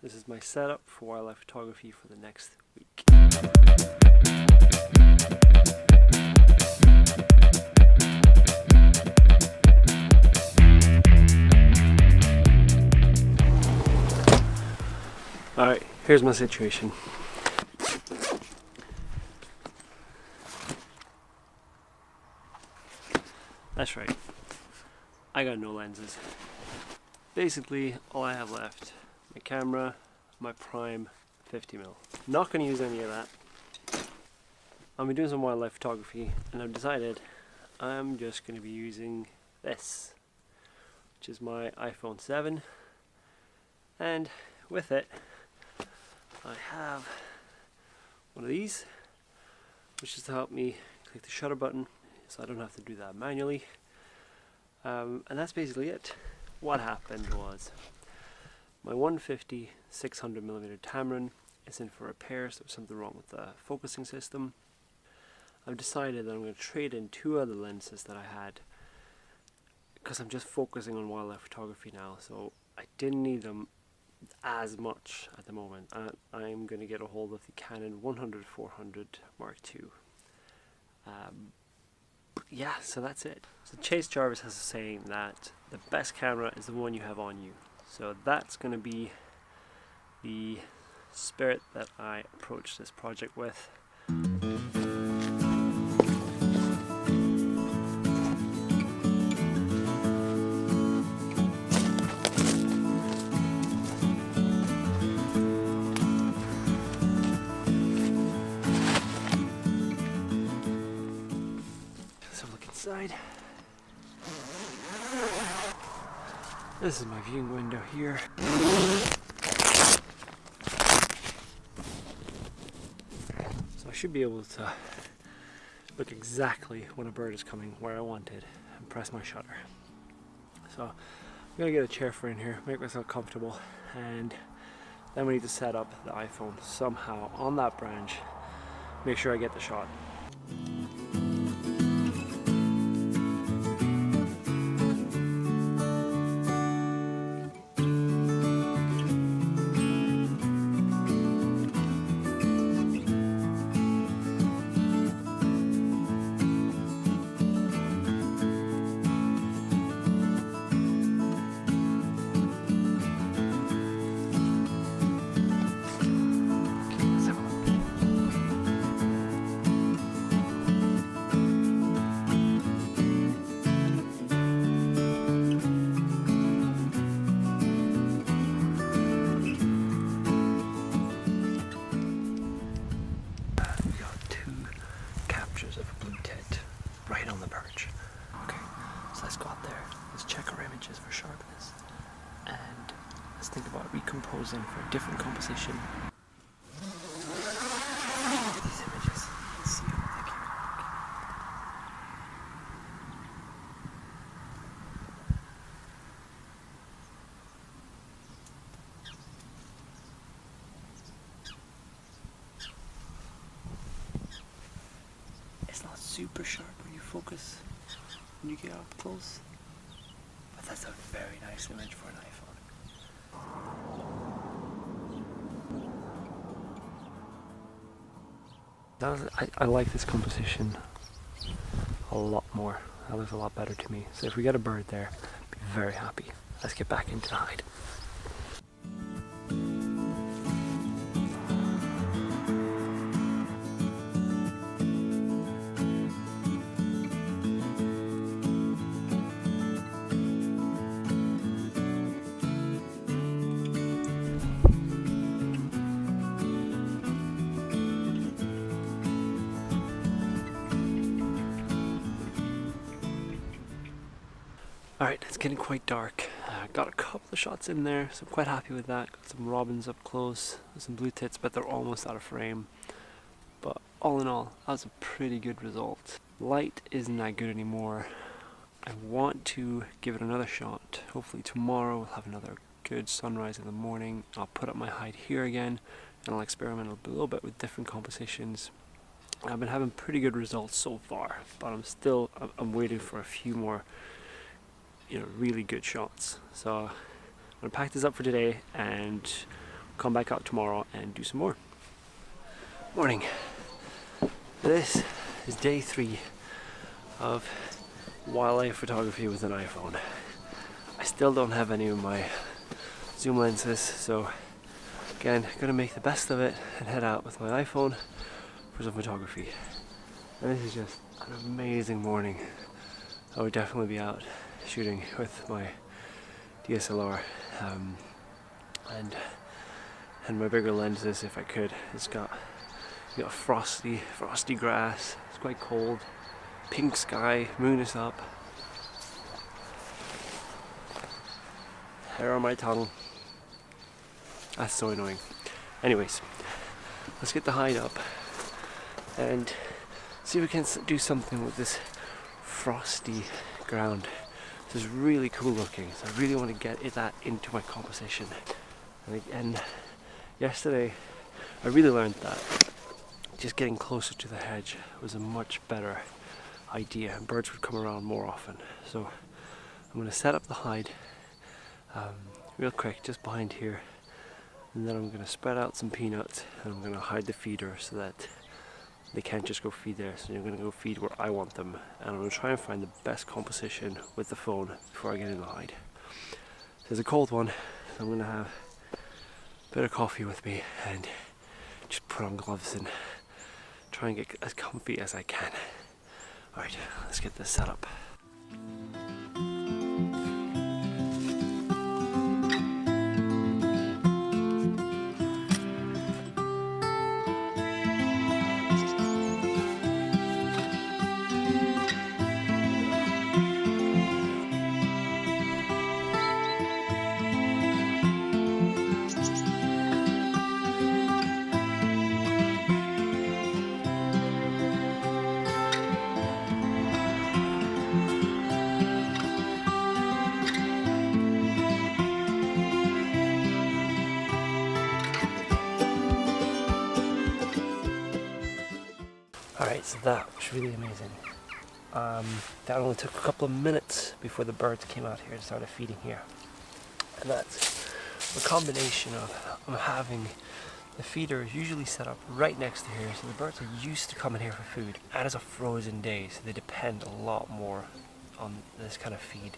This is my setup for wildlife photography for the next week. Alright, here's my situation. That's right, I got no lenses. Basically, all I have left, my camera, my prime 50mm. Not going to use any of that. I'll be doing some wildlife photography, and I've decided I'm just going to be using this, which is my iPhone 7, and with it I have one of these, which is to help me click the shutter button so I don't have to do that manually, and that's basically it. What happened was my 150 600mm Tamron is in for repair, so there's something wrong with the focusing system. I've decided that I'm going to trade in two other lenses that I had because I'm just focusing on wildlife photography now, so I didn't need them as much at the moment. I'm going to get a hold of the Canon 100-400 Mark II. Yeah, so that's it. So Chase Jarvis has a saying that the best camera is the one you have on you. So that's going to be the spirit that I approach this project with. Let's have a look inside. This is my viewing window here. So I should be able to look exactly when a bird is coming where I wanted and press my shutter. So I'm gonna get a chair for in here, make myself comfortable, and then we need to set up the iPhone somehow on that branch, make sure I get the shot. Of a blue tit right on the perch. Okay, so let's go out there, let's check our images for sharpness, and let's think about recomposing for a different composition. These images, let's see how they can It's not super sharp when you focus, when you get up close, but that's a very nice image for an iPhone. I like this composition a lot more. That looks a lot better to me. So if we get a bird there, I'd be very happy. Let's get back into the hide. Alright, it's getting quite dark. Got a couple of shots in there, so I'm quite happy with that. Got some robins up close, some blue tits, but they're almost out of frame. But all in all, that was a pretty good result. Light isn't that good anymore. I want to give it another shot. Hopefully tomorrow we'll have another good sunrise in the morning. I'll put up my hide here again, and I'll experiment a little bit with different compositions. I've been having pretty good results so far, but I'm waiting for a few more really good shots. So I'm gonna pack this up for today and come back out tomorrow and do some more. Morning. This is day 3 of wildlife photography with an iPhone. I still don't have any of my zoom lenses, so again, gonna make the best of it and head out with my iPhone for some photography. And this is just an amazing morning. I would definitely be out shooting with my DSLR and my bigger lenses if I could. It's got frosty grass. It's quite cold. Pink sky. Moon is up. Hair on my tongue. That's so annoying. Anyways, let's get the hide up and see if we can do something with this frosty ground. This is really cool looking, so I really want to get that into my composition. And yesterday I really learned that just getting closer to the hedge was a much better idea, and birds would come around more often. So I'm going to set up the hide real quick just behind here, and then I'm going to spread out some peanuts and I'm going to hide the feeder so that they can't just go feed there. So you're going to go feed where I want them, and I'm going to try and find the best composition with the phone before I get in the hide. There's a cold one, so I'm going to have a bit of coffee with me and just put on gloves and try and get as comfy as I can. Alright, let's get this set up. Alright, so that was really amazing. That only took a couple of minutes before the birds came out here and started feeding here. And that's a combination of having the feeder usually set up right next to here, so the birds are used to coming here for food. And it's a frozen day, so they depend a lot more on this kind of feed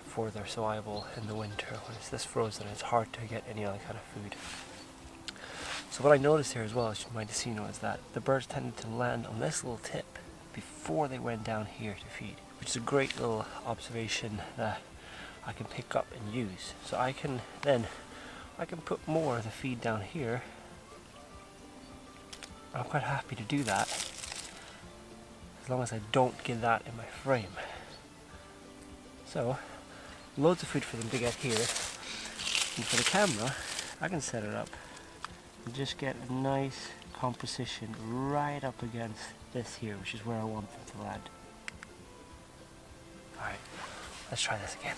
for their survival in the winter. When it's this frozen, it's hard to get any other kind of food. So what I noticed here as well, as you might have seen, was that the birds tended to land on this little tip before they went down here to feed, which is a great little observation that I can pick up and use. So I can put more of the feed down here. I'm quite happy to do that, as long as I don't get that in my frame. So loads of food for them to get here, and for the camera I can set it up and just get a nice composition right up against this here, which is where I want them to land. Alright, let's try this again.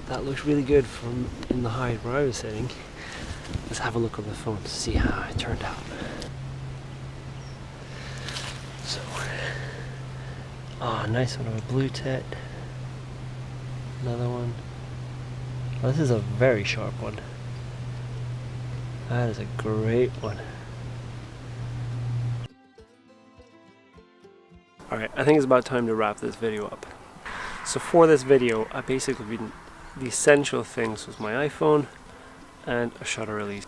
That looks really good from in the hide where I was sitting. Let's have a look on the phone to see how it turned out. So, nice one of a blue tit. Another one. Oh, this is a very sharp one. That is a great one. Alright, I think it's about time to wrap this video up. So for this video, I basically the essential things was my iPhone and a shutter release,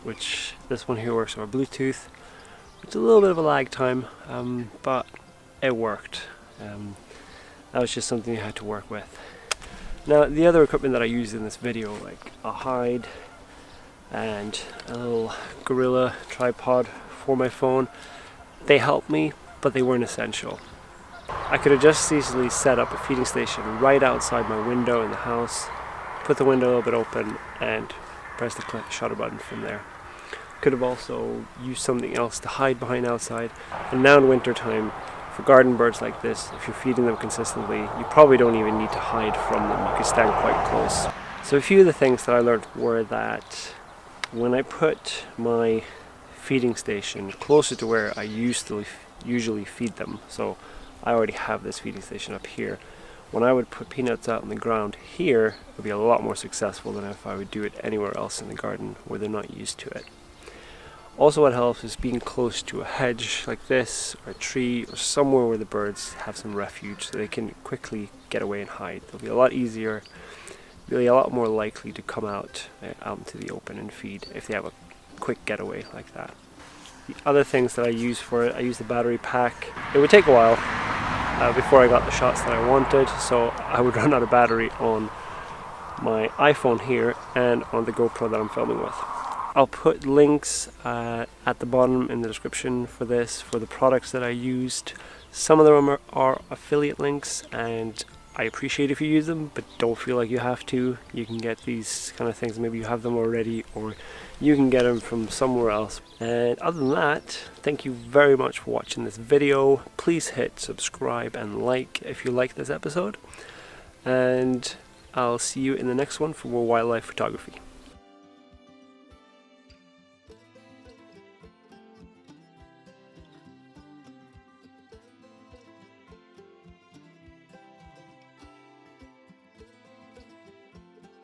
which this one here works over Bluetooth. It's a little bit of a lag time, but it worked. That was just something you had to work with. Now the other equipment that I used in this video, like a hide and a little Gorilla tripod for my phone, they helped me, but they weren't essential. I could have just easily set up a feeding station right outside my window in the house, put the window a little bit open and press the shutter button from there. Could have also used something else to hide behind outside. And now in winter time, for garden birds like this, if you're feeding them consistently, you probably don't even need to hide from them. You can stand quite close. So a few of the things that I learned were that when I put my feeding station closer to where I usually feed them, so I already have this feeding station up here, when I would put peanuts out on the ground here, it would be a lot more successful than if I would do it anywhere else in the garden where they're not used to it. Also what helps is being close to a hedge like this, or a tree, or somewhere where the birds have some refuge so they can quickly get away and hide. They'll be a lot easier, really a lot more likely to come out into the open and feed if they have a quick getaway like that. The other things that I use for it, I use the battery pack. It would take a while before I got the shots that I wanted, so I would run out of battery on my iPhone here and on the GoPro that I'm filming with. I'll put links at the bottom in the description for this, for the products that I used. Some of them are affiliate links, and I appreciate if you use them, but don't feel like you have to. You can get these kind of things, maybe you have them already, or you can get them from somewhere else. And other than that, thank you very much for watching this video. Please hit subscribe and like if you like this episode, and I'll see you in the next one for more wildlife photography.